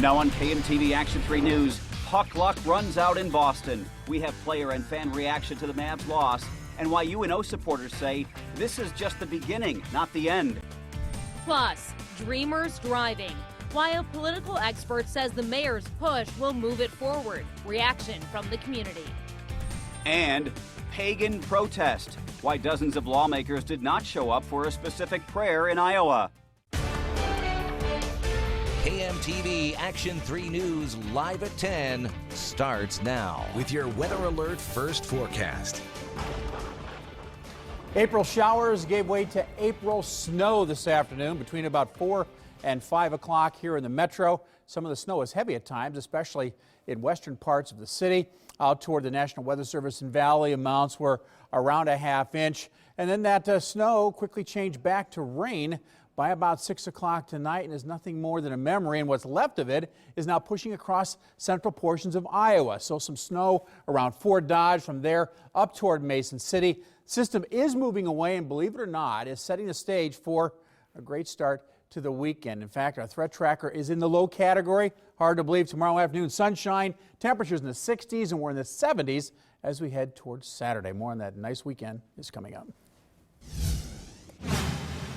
Now on KMTV Action 3 News, puck luck runs out in Boston. We have player and fan reaction to the Mavs' loss, and why UNO supporters say this is just the beginning, not the end. Plus, dreamers driving. Why a political expert says the mayor's push will move it forward. Reaction from the community. And pagan protest. Why dozens of lawmakers did not show up for a specific prayer in Iowa. KMTV Action 3 News live at 10 starts now with your Weather Alert First Forecast. April showers gave way to April snow this afternoon between about 4 and 5 o'clock here in the metro. Some of the snow is heavy at times, especially in western parts of the city. Out toward the National Weather Service and Valley, amounts were around a ½ inch. And then that snow quickly changed back to rain by about 6 o'clock tonight and is nothing more than a memory. And what's left of it is now pushing across central portions of Iowa. So some snow around Fort Dodge, from there up toward Mason City. System is moving away and, believe it or not, is setting the stage for a great start to the weekend. In fact, our threat tracker is in the low category. Hard to believe. Tomorrow afternoon, sunshine, temperatures in the 60s, and we're in the 70s as we head towards Saturday. More on that nice weekend is coming up.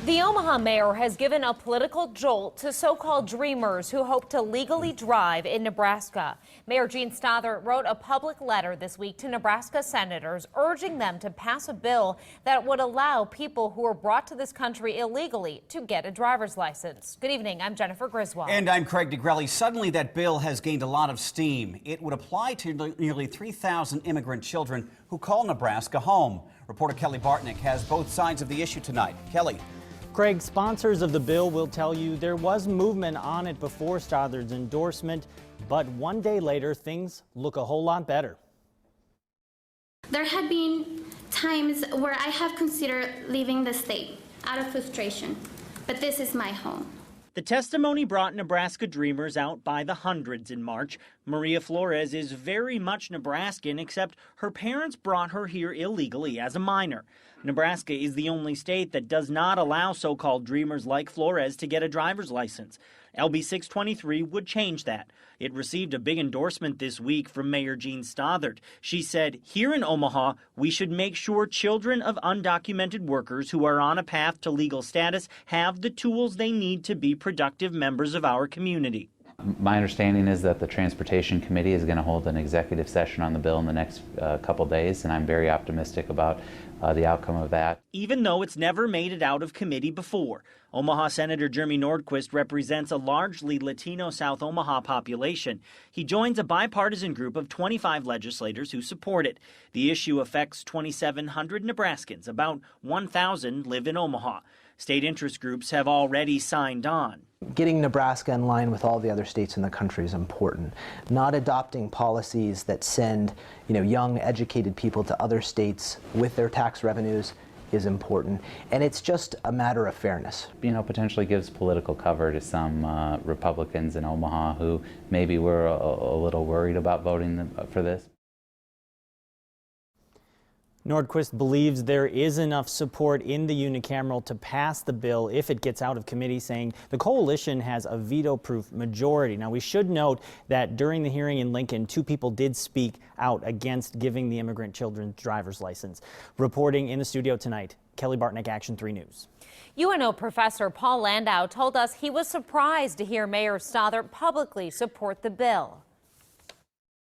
The Omaha mayor has given a political jolt to so-called dreamers who hope to legally drive in Nebraska. Mayor Gene Stothert wrote a public letter this week to Nebraska senators urging them to pass a bill that would allow people who are brought to this country illegally to get a driver's license. Good evening, I'm Jennifer Griswold. And I'm Craig DeGrelli. Suddenly that bill has gained a lot of steam. It would apply to nearly 3,000 immigrant children who call Nebraska home. Reporter Kelly Bartnick has both sides of the issue tonight. Kelly. Craig, sponsors of the bill will tell you there was movement on it before Stothert's endorsement, but one day later, things look a whole lot better. There had been times where I have considered leaving the state out of frustration, but this is my home. The testimony brought Nebraska dreamers out by the hundreds in March. Maria Flores is very much Nebraskan, except her parents brought her here illegally as a minor. Nebraska is the only state that does not allow so-called dreamers like Flores to get a driver's license. LB 623 would change that. It received a big endorsement this week from Mayor Gene Stothert. She said, here in Omaha, we should make sure children of undocumented workers who are on a path to legal status have the tools they need to be productive members of our community. My understanding is that the Transportation Committee is going to hold an executive session on the bill in the next couple days, and I'm very optimistic about the outcome of that. Even though it's never made it out of committee before. Omaha Senator Jeremy Nordquist represents a largely Latino South Omaha population. He joins a bipartisan group of 25 legislators who support it. The issue affects 2,700 Nebraskans. About 1,000 live in Omaha. State interest groups have already signed on. Getting Nebraska in line with all the other states in the country is important. Not adopting policies that send, young, educated people to other states with their tax revenues is important. And it's just a matter of fairness. Potentially gives political cover to some Republicans in Omaha who maybe were a little worried about voting for this. Nordquist believes there is enough support in the unicameral to pass the bill if it gets out of committee, saying the coalition has a veto-proof majority. Now, we should note that during the hearing in Lincoln, 2 people did speak out against giving the immigrant children driver's license. Reporting in the studio tonight, Kelly Bartnick, Action 3 News. UNO professor Paul Landau told us he was surprised to hear Mayor Stothert publicly support the bill.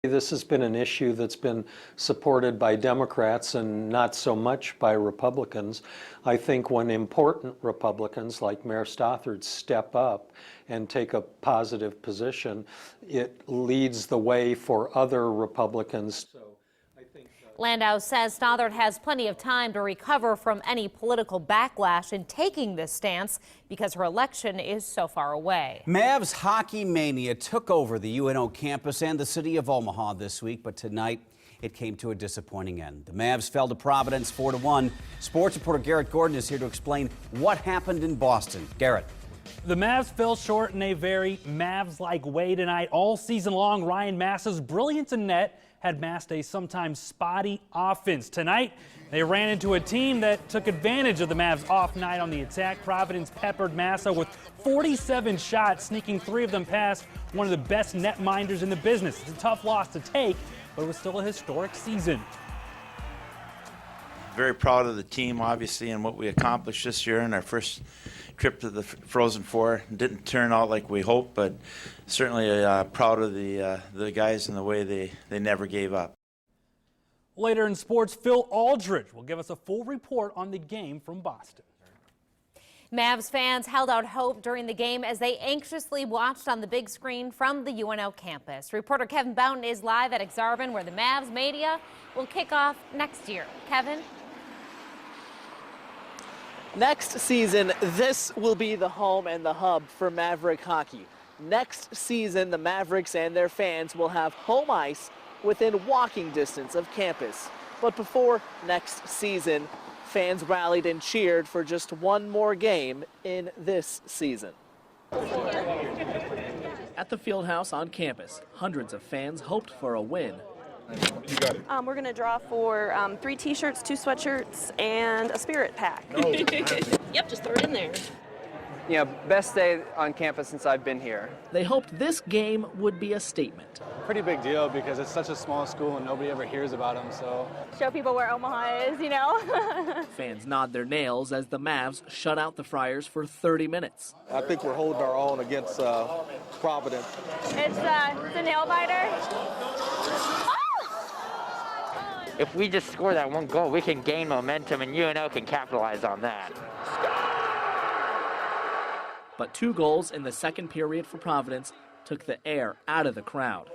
This has been an issue that's been supported by Democrats and not so much by Republicans. I think when important Republicans like Mayor Stothert step up and take a positive position, it leads the way for other Republicans. Landau says Stothert has plenty of time to recover from any political backlash in taking this stance because her election is so far away. Mavs hockey mania took over the UNO campus and the city of Omaha this week, but tonight it came to a disappointing end. The Mavs fell to Providence 4-1. Sports reporter Garrett Gordon is here to explain what happened in Boston. Garrett. The Mavs fell short in a very Mavs-like way tonight. All season long, Ryan Massa's brilliance in net had masked a sometimes spotty offense. Tonight, they ran into a team that took advantage of the Mavs' off night on the attack. Providence peppered Massa with 47 shots, sneaking 3 of them past one of the best net minders in the business. It's a tough loss to take, but it was still a historic season. Very proud of the team, obviously, and what we accomplished this year in our first trip to the Frozen Four. It didn't turn out like we hoped, but certainly proud of the guys and the way they never gave up. Later in sports, Phil Aldridge will give us a full report on the game from Boston. Mavs fans held out hope during the game as they anxiously watched on the big screen from the UNO campus. Reporter Kevin Boughton is live at Exarban, where the Mavs media will kick off next year. Kevin? Next season, this will be the home and the hub for Maverick hockey. Next season, the Mavericks and their fans will have home ice within walking distance of campus. But before next season, fans rallied and cheered for just one more game in this season. At the Fieldhouse on campus, hundreds of fans hoped for a win. You got it. We're going to draw for 3 T-shirts, 2 sweatshirts, and a spirit pack. No. Yep, just throw it in there. You know, best day on campus since I've been here. They hoped this game would be a statement. Pretty big deal because it's such a small school and nobody ever hears about them, so. Show people where Omaha is, you know. Fans nod their nails as the Mavs shut out the Friars for 30 minutes. I think we're holding our own against Providence. It's a nail biter. If we just score that one goal, we can gain momentum, and UNO can capitalize on that. But 2 goals in the second period for Providence took the air out of the crowd.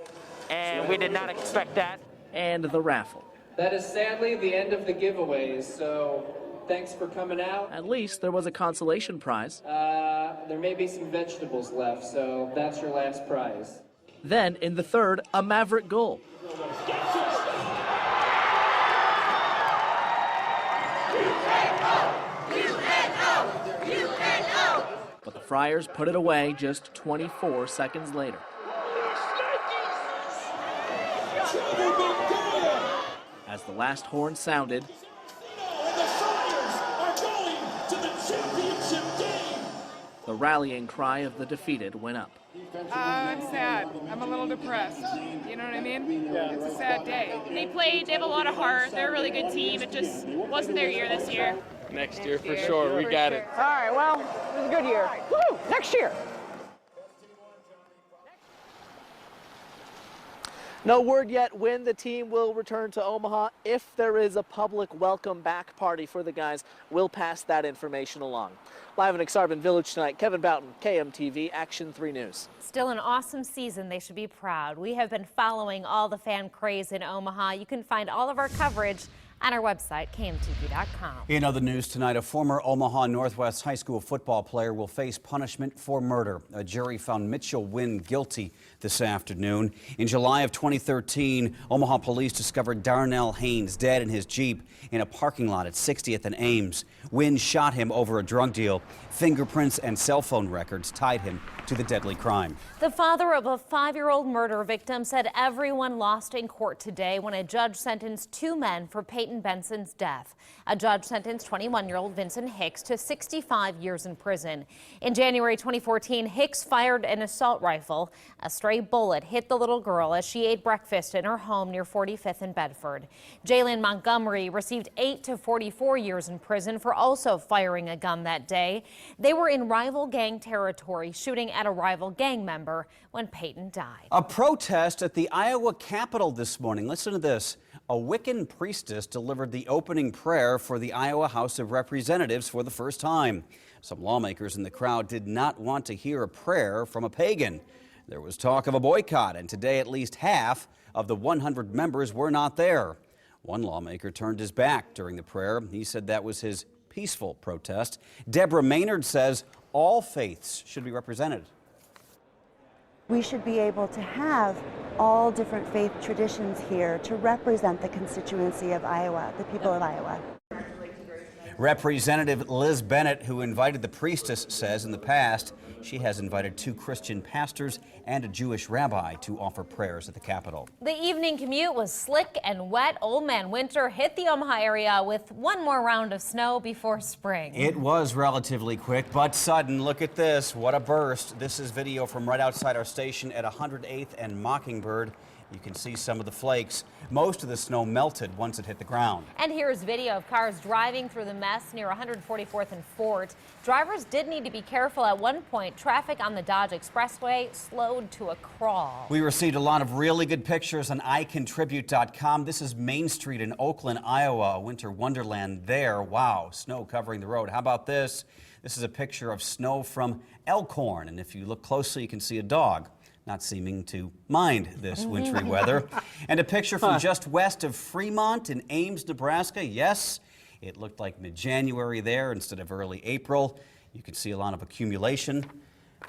And we did not expect that. And the raffle. That is sadly the end of the giveaways, so thanks for coming out. At least there was a consolation prize. There may be some vegetables left, so that's your last prize. Then, in the third, a Maverick goal. But the Friars put it away just 24 seconds later. As the last horn sounded, the rallying cry of the defeated went up. I'm sad. I'm a little depressed. You know what I mean? Yeah. It's a sad day. They have a lot of heart. They're a really good team. It just wasn't their year this year. Next year for sure. We got it. All right, well, it was a good year. Woo! Next year. No word yet when the team will return to Omaha. If there is a public welcome back party for the guys, we'll pass that information along. Live in Exarban Village tonight, Kevin Boughton, KMTV, Action 3 News. Still an awesome season. They should be proud. We have been following all the fan craze in Omaha. You can find all of our coverage on our website, KMTV.com. In other news tonight, a former Omaha Northwest High School football player will face punishment for murder. A jury found Mitchell Wynn guilty this afternoon. In July of 2013, Omaha police discovered Darnell Haynes dead in his Jeep in a parking lot at 60th and Ames. Wynn shot him over a drug deal. Fingerprints and cell phone records tied him to the deadly crime. The father of a 5-year-old murder victim said everyone lost in court today when a judge sentenced 2 men for Peyton Benson's death. A judge sentenced 21-year-old Vincent Hicks to 65 years in prison. In January 2014, Hicks fired an assault rifle. A stray bullet hit the little girl as she ate breakfast in her home near 45th and Bedford. Jalen Montgomery received 8 to 44 years in prison for also firing a gun that day. They were in rival gang territory, shooting at a rival gang member when Peyton died. A protest at the Iowa Capitol this morning. Listen to this. A Wiccan priestess delivered the opening prayer for the Iowa House of Representatives for the first time. Some lawmakers in the crowd did not want to hear a prayer from a pagan. There was talk of a boycott, and today at least half of the 100 members were not there. One lawmaker turned his back during the prayer. He said that was his peaceful protest. Deborah Maynard says all faiths should be represented. We should be able to have all different faith traditions here to represent the constituency of Iowa, the people of Iowa. Representative Liz Bennett, who invited the priestess, says in the past she has invited 2 Christian pastors and a Jewish rabbi to offer prayers at the Capitol. The evening commute was slick and wet. Old Man Winter hit the Omaha area with one more round of snow before spring. It was relatively quick, but sudden. Look at this. What a burst. This is video from right outside our station at 108th and Mockingbird. You can see some of the flakes. Most of the snow melted once it hit the ground. And here's video of cars driving through the mess near 144th and Fort. Drivers did need to be careful at one point. Traffic on the Dodge Expressway slowed to a crawl. We received a lot of really good pictures on icontribute.com. This is Main Street in Oakland, Iowa, a winter wonderland there. Wow, snow covering the road. How about this? This is a picture of snow from Elkhorn, and if you look closely, you can see a dog not seeming to mind this wintry weather. And a picture from just west of Fremont in Ames, Nebraska. Yes, it looked like mid-January there instead of early April. You can see a lot of accumulation.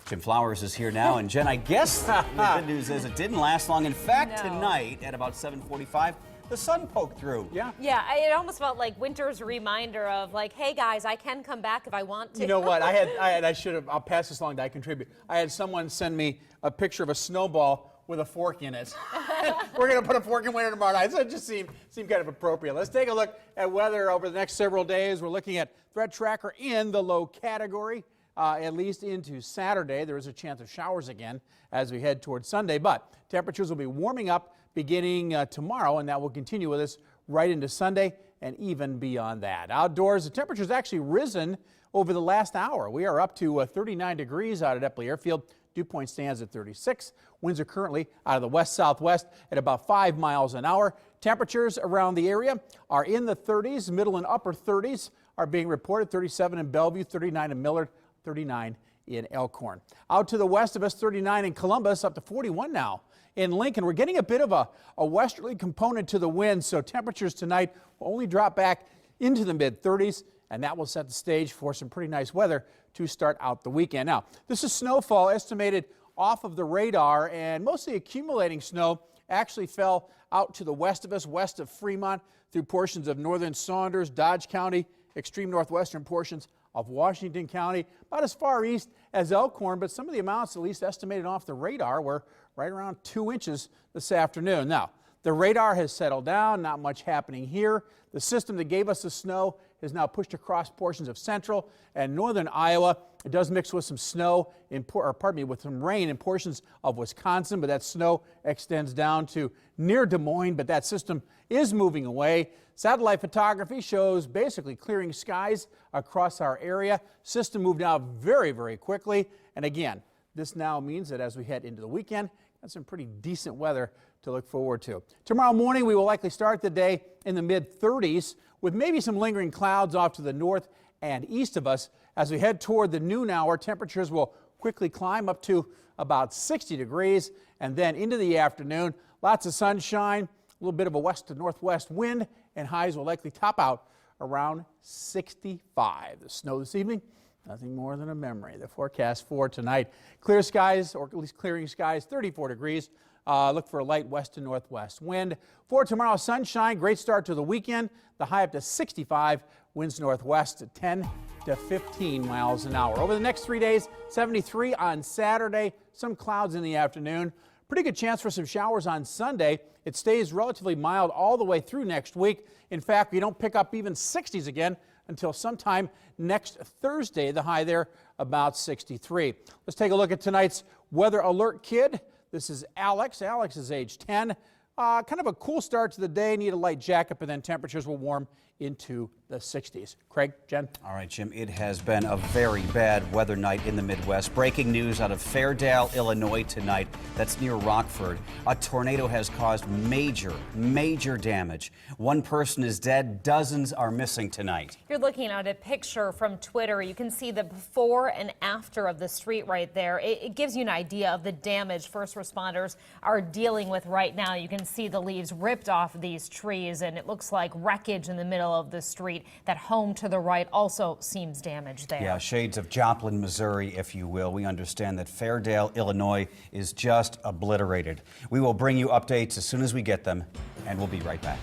Jim Flowers is here now. And Jen, I guess the good news is it didn't last long. In fact, tonight at about 7:45, the sun poked through. Yeah, it almost felt like winter's reminder of like, hey guys, I can come back if I want to. You know what? I'll pass this along to I Contribute. I had someone send me a picture of a snowball with a fork in it. We're going to put a fork in winter tomorrow night. So it just seemed kind of appropriate. Let's take a look at weather over the next several days. We're looking at Threat Tracker in the low category. At least into Saturday. There is a chance of showers again as we head towards Sunday, but temperatures will be warming up beginning tomorrow, and that will continue with us right into Sunday and even beyond that. Outdoors, the temperature's actually risen over the last hour. We are up to 39 degrees out at Epley Airfield. Dew point stands at 36. Winds are currently out of the west-southwest at about 5 miles an hour. Temperatures around the area are in the 30s, middle and upper 30s are being reported. 37 in Bellevue, 39 in Millard, 39 in Elkhorn. Out to the west of us, 39 in Columbus, up to 41 now in Lincoln. We're getting a bit of a westerly component to the wind, so temperatures tonight will only drop back into the mid-30s, and that will set the stage for some pretty nice weather to start out the weekend. Now, this is snowfall estimated off of the radar, and mostly accumulating snow actually fell out to the west of us, west of Fremont, through portions of northern Saunders, Dodge County, extreme northwestern portions of Washington County, about as far east as Elkhorn, but some of the amounts, at least estimated off the radar, were right around 2 inches this afternoon. Now, the radar has settled down, not much happening here. The system that gave us the snow has now pushed across portions of central and northern Iowa. It does mix with some snow, with some rain in portions of Wisconsin, but that snow extends down to near Des Moines, but that system is moving away. Satellite photography shows basically clearing skies across our area. System moved out very, very quickly. And again, this now means that as we head into the weekend, got some pretty decent weather to look forward to. Tomorrow morning, we will likely start the day in the mid-30s with maybe some lingering clouds off to the north and east of us. As we head toward the noon hour, temperatures will quickly climb up to about 60 degrees. And then into the afternoon, lots of sunshine, a little bit of a west to northwest wind, and highs will likely top out around 65. The snow this evening, nothing more than a memory. The forecast for tonight, clear skies, or at least clearing skies, 34 degrees. Look for a light west to northwest wind. For tomorrow, sunshine, great start to the weekend. The high up to 65, winds northwest at 10 to 15 miles an hour. Over the next 3 days, 73 on Saturday, some clouds in the afternoon. Pretty good chance for some showers on Sunday. It stays relatively mild all the way through next week. In fact, we don't pick up even 60s again until sometime next Thursday. The high there about 63. Let's take a look at tonight's weather alert kid. This is Alex. Alex is age 10. Kind of a cool start to the day. Need a light jacket, but then temperatures will warm into the 60s. Craig, Jen? All right, Jim, it has been a very bad weather night in the Midwest. Breaking news out of Fairdale, Illinois tonight. That's near Rockford. A tornado has caused major damage. One person is dead. Dozens are missing tonight. You're looking at a picture from Twitter. You can see the before and after of the street right there. It gives you an idea of the damage first responders are dealing with right now. You can see the leaves ripped off these trees, and it looks like wreckage in the middle of the street. That home to the right also seems damaged there. Yeah, shades of Joplin, Missouri, if you will. We understand that Fairdale, Illinois is just obliterated. We will bring you updates as soon as we get them, and we'll be right back.